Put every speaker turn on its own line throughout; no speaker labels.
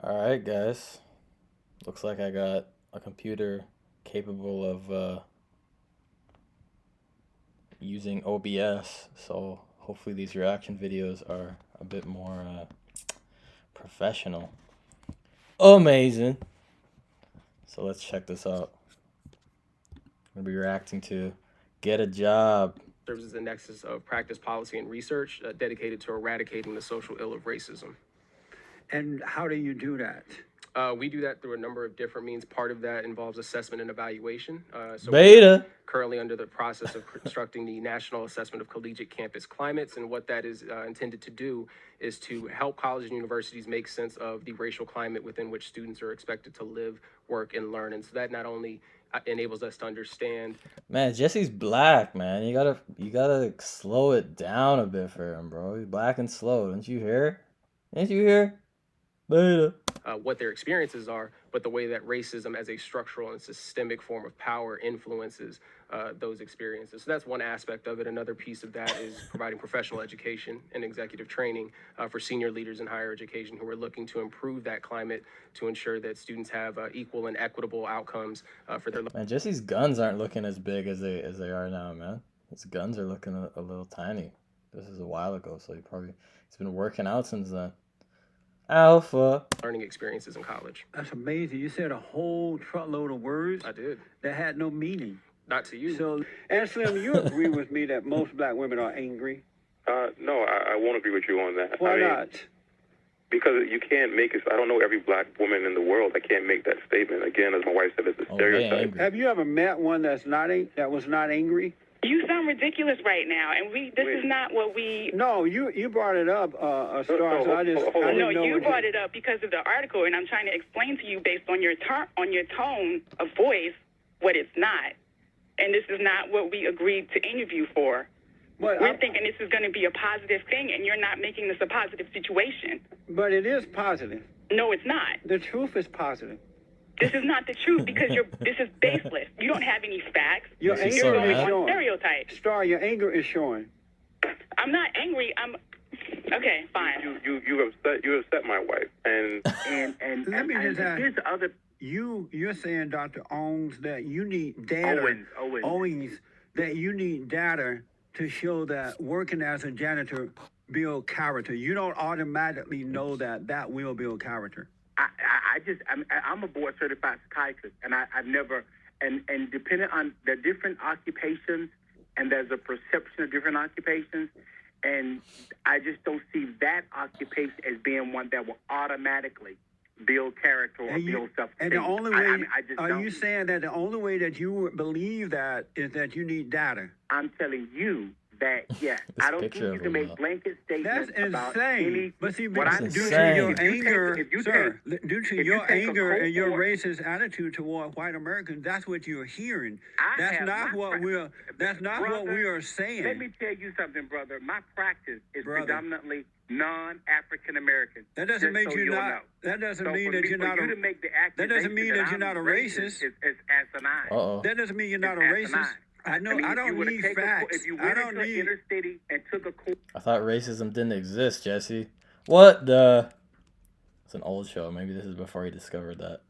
Alright, guys. Looks like I got a computer capable of using OBS, so hopefully these reaction videos are a bit more professional. Amazing! So let's check this out. I'm going to be reacting to Get a Job.
Serves as a nexus of practice, policy, and research dedicated to eradicating the social ill of racism.
And how do you do that?
We do that through a number of different means. Part of that involves assessment and evaluation.
Beta!
Currently under the process of constructing the National Assessment of Collegiate Campus Climates, and what that is intended to do is to help colleges and universities make sense of the racial climate within which students are expected to live, work, and learn. And so that not only enables us to understand.
Man, Jesse's black, man. You gotta slow it down a bit for him, bro. He's black and slow. Didn't you hear? Didn't you hear? Beta.
What their experiences are, but the way that racism as a structural and systemic form of power influences those experiences. So that's one aspect of it. Another piece of that is providing professional education and executive training for senior leaders in higher education who are looking to improve that climate to ensure that students have equal and equitable outcomes for their.
Man, Jesse's guns aren't looking as big as they are now, man. His guns are looking a little tiny. This is a while ago, so he's been working out since then. Alpha.
Learning experiences in college.
That's amazing. You said a whole truckload of words.
I did.
That had no meaning.
Not to you.
So, and Slim, you agree with me that most black women are angry?
No, I won't agree with you on that.
Why not?
Because you can't make it. I don't know every black woman in the world. I can't make that statement. Again, as my wife said, it's a stereotype.
Have you ever met one that was not angry?
You sound ridiculous right now, and this is not what we.
No, you brought it up, Star. So I didn't
No,
know
you brought it up because of the article, and I'm trying to explain to you based on your tone of voice what it's not, and this is not what we agreed to interview for. We're thinking this is going to be a positive thing, and you're not making this a positive situation.
But it is positive.
No, it's not.
The truth is positive.
This is not the truth because this is baseless. You don't have any facts.
Your anger is showing.
Stereotypes.
Star, your anger is showing.
I'm not angry. I'm okay. Fine.
You upset my wife, and
let me just ask. Here's the other. You're saying, Dr. Owens, that you need data. Owens, that you need data to show that working as a janitor build character. You don't automatically know that will build character.
I'm a board certified psychiatrist, and I've never, and depending on the different occupations, and there's a perception of different occupations, and I just don't see that occupation as being one that will automatically build character or build self-esteem.
And the only way,
I just
are
don't.
you saying that the only way that you would believe that is that you need data?
I'm telling you that, yes, I don't think you can make blanket statements about any.
But see,
what I'm
due
doing,
to your
if you
anger,
take- if you
sir,
take-
due to
if you
your
take a
anger and your
cohort-
racist attitude toward white Americans, that's what you're hearing. That's
have
not
my
what
pra-
That's not what
Brother,
we are saying.
Let me tell you something, brother. My practice is
Brother.
predominantly non-African American.
That doesn't make you not.
Know.
That doesn't
So
mean
for
that
me-
you're
for
not
you
a.
to make the
That doesn't mean that you're
I'm
not a racist.
Is asinine.
Uh-oh.
That doesn't mean you're not a
It's
racist.
asinine.
I know.
mean,
I
if you
don't
were to
need
take
facts.
If you
I
went
don't
into
need.
inner city and took a course.
I thought racism didn't exist, Jesse. What the? It's an old show. Maybe this is before he discovered that.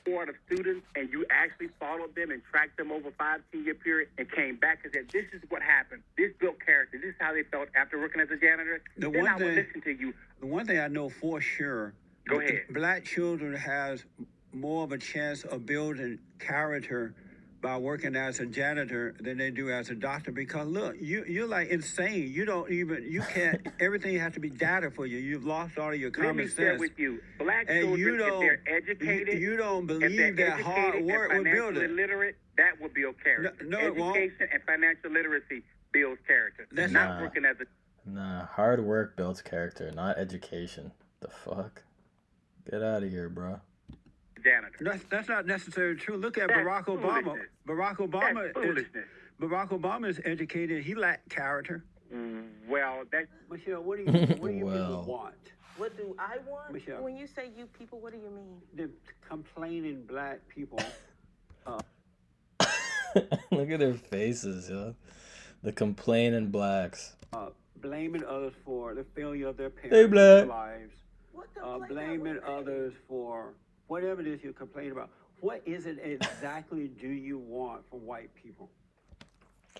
Of students, and you actually followed them and tracked them over 5-10 year period and came back and said, this is what happened. This built character. This is how they felt after working as a janitor. Then I would listen to you.
The one thing I know for sure.
Go ahead.
Black children has more of a chance of building character by working as a janitor than they do as a doctor, because look, you're like insane. You can't, everything has to be data for you. You've lost all of your
Let
common
me share
sense.
with you. Black
And
children,
you don't,
if they're educated,
you don't
if
believe
they're
that hard
educated
work
and
will build
financially
it.
literate, that will build character.
No, it won't.
Education and financial literacy builds character.
That's
not
Nah.
working as a
Nah, hard work builds character, not education. The fuck? Get out of here, bro.
janitor.
That's not necessarily true. Look at
That's
Barack Obama.
foolishness.
Barack
That's foolishness.
Obama is educated. He lacked character.
Well, that's
Michelle, what do you
Well.
people want?
What do I want?
Michelle.
When you say you people, what do you mean?
The complaining black people.
Look at their faces, yo. The complaining blacks.
Blaming others for the failure of their
Hey,
parents'
black.
lives. blaming others for whatever it is you complain about. What is it exactly do you want from white people?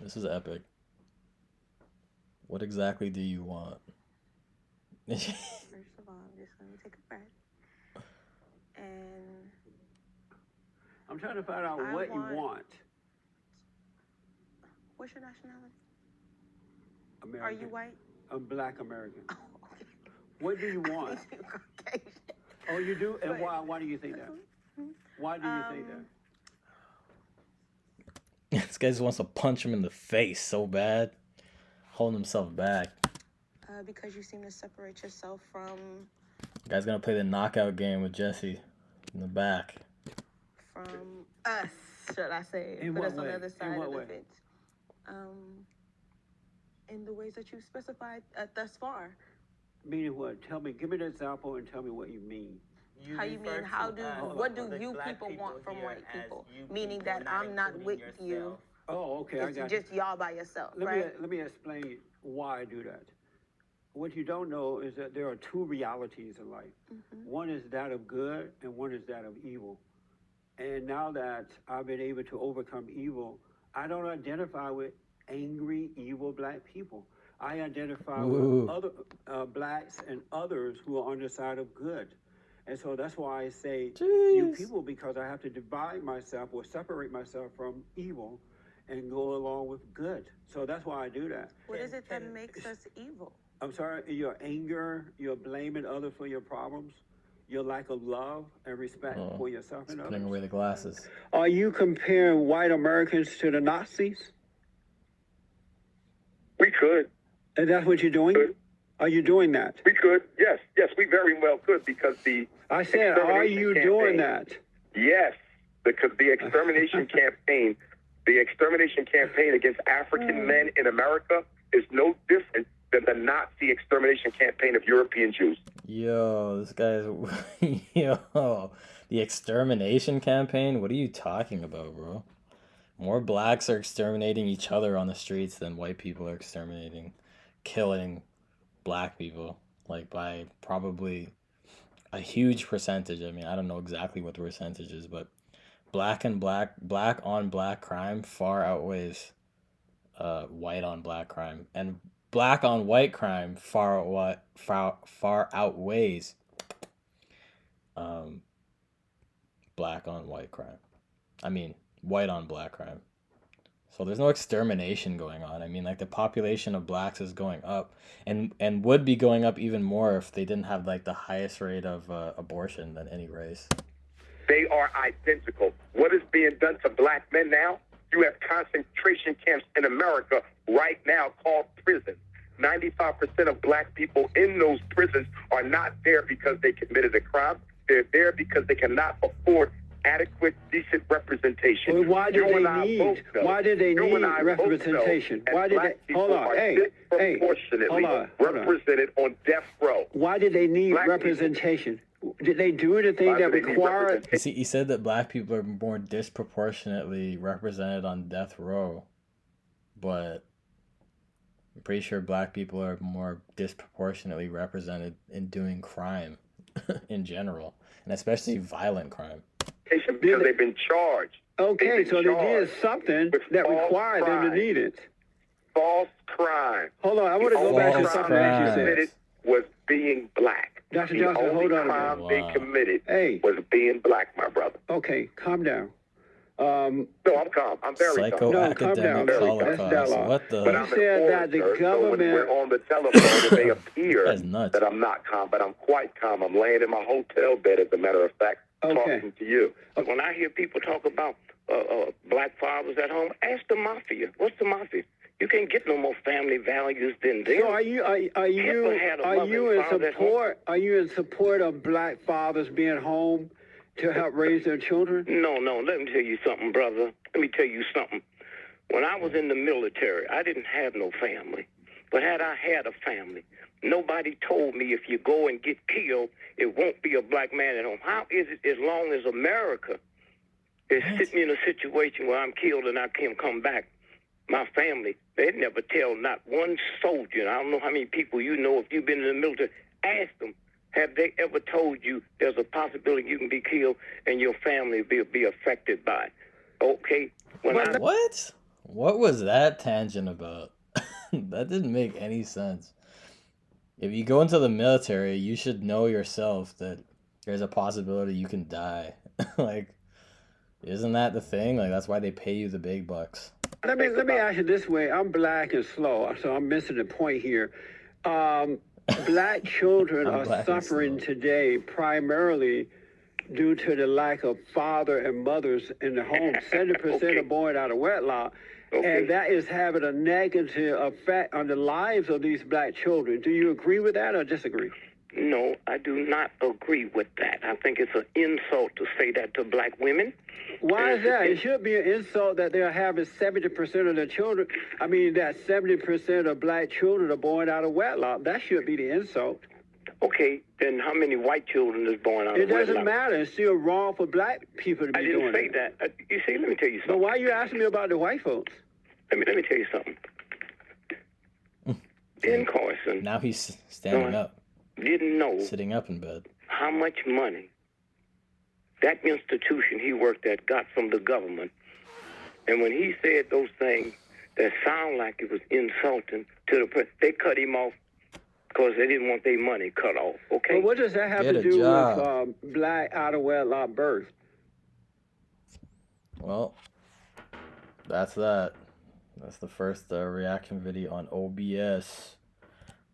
This is epic. What exactly do you want?
First of all, just let me take a breath. And
I'm trying to find out what you want.
What's your nationality?
American.
Are you white?
I'm Black American.
Oh, okay.
What do you want?
Caucasian.
Oh, you do? And why do you think that? Why do you think that?
This guy just wants to punch him in the face so bad, holding himself back.
Because you seem to separate yourself from...
The guy's gonna play the knockout game with Jesse in the back.
From us, should I say.
In
Put
what
us on
way?
the other side of the
way?
fence. In the ways that you specified thus far.
Meaning what? Tell me, give me an example and tell me what you mean.
How you mean? What do you people want from white people? Meaning that I'm not with you.
Oh, okay, I got
It's just y'all by yourself, right?
Let me explain why I do that. What you don't know is that there are two realities in life. One is that of good and one is that of evil. And now that I've been able to overcome evil, I don't identify with angry, evil black people. I identify with other blacks and others who are on the side of good. And so that's why I say you people, because I have to divide myself or separate myself from evil and go along with good. So that's why I do that.
What is it that makes us evil?
I'm sorry, your anger, your blaming others for your problems, your lack of love and respect for yourself and others.
Putting away the glasses.
Are you comparing white Americans to the Nazis?
We could.
And that's what you're doing? Are you doing that?
We could. Yes, we very well could, because
I said, are you doing that?
Yes, because the extermination campaign, against African men in America is no different than the Nazi extermination campaign of European Jews.
Yo, this guy's... Yo, the extermination campaign? What are you talking about, bro? More blacks are exterminating each other on the streets than white people are killing black people. Like, by probably a huge percentage. I mean, I don't know exactly what the percentage is, but black on black crime far outweighs white on black crime, and black on white crime far outweighs black on white crime. I mean, white on black crime. So there's no extermination going on. I mean, like, the population of blacks is going up, and would be going up even more if they didn't have like the highest rate of abortion than any race.
They are identical. What is being done to black men now? You have concentration camps in America right now called prisons. 95% of black people in those prisons are not there because they committed a crime. They're there because they cannot afford adequate, decent representation.
Well, why did they need representation? Why did they? Hold on,
represented on death row.
Why did they need representation? Did they do anything that required?
He said that black people are more disproportionately represented on death row, but I'm pretty sure black people are more disproportionately represented in doing crime in general, and especially violent crime.
Because they've been charged.
Okay, so they did something that required them to need it.
False crime.
Hold on, I want to go back to something that you said.
Was being black.
Dr. Johnson, hold on a minute.
The only crime they committed was being black, my brother.
Okay, calm down.
No, I'm calm. I'm very calm.
No, calm down. That's dialogue.
What the?
But I'm
said that the government...
So when we're on the telephone, it may appear that I'm not calm, but I'm quite calm. I'm laying in my hotel bed, as a matter of fact, talking to you. When I hear people talk about black fathers at home, ask the mafia. What's the mafia? You can't get no more family values than them.
So are you in support of black fathers being home to help raise their children?
No. Let me tell you something, brother. Let me tell you something. When I was in the military, I didn't have no family. But had I had a family, nobody told me if you go and get killed, it won't be a black man at home. How is it as long as America is sitting in a situation where I'm killed and I can't come back? My family, they never tell not one soldier. I don't know how many people you know, if you've been in the military, ask them, Have they ever told you there's a possibility you can be killed and your family be affected by it? Okay.
What? What was that tangent about? That didn't make any sense. If you go into the military, you should know yourself that there's a possibility you can die. Like, isn't that the thing? Like, that's why they pay you the big bucks.
Let me ask you this way. I'm black and slow, so I'm missing the point here. Black children are suffering today primarily due to the lack of father and mothers in the home. 70% are born out of wedlock. And that is having a negative effect on the lives of these black children. Do you agree with that or disagree?
No, I do not agree with that. I think it's an insult to say that to black women.
Why is that? It should be an insult that they're having 70% of their children. I mean, that 70% of black children are born out of wedlock. That should be the insult.
Okay, then how many white children is born out of wedlock?
It doesn't matter. It's still wrong for black people to be doing it.
I didn't say that. You see, let me tell you something.
But why are you asking me about the white folks?
Let me tell you something. Ben Carson.
Now he's standing up.
Didn't know.
Sitting up in bed.
How much money that institution he worked at got from the government. And when he said those things that sound like it was insulting to the president, they cut him off because they didn't want their money cut off, okay?
Well, what does that have to do with black out of wedlock birth?
Well, that's that. That's the first reaction video on OBS.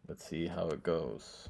Let's see how it goes.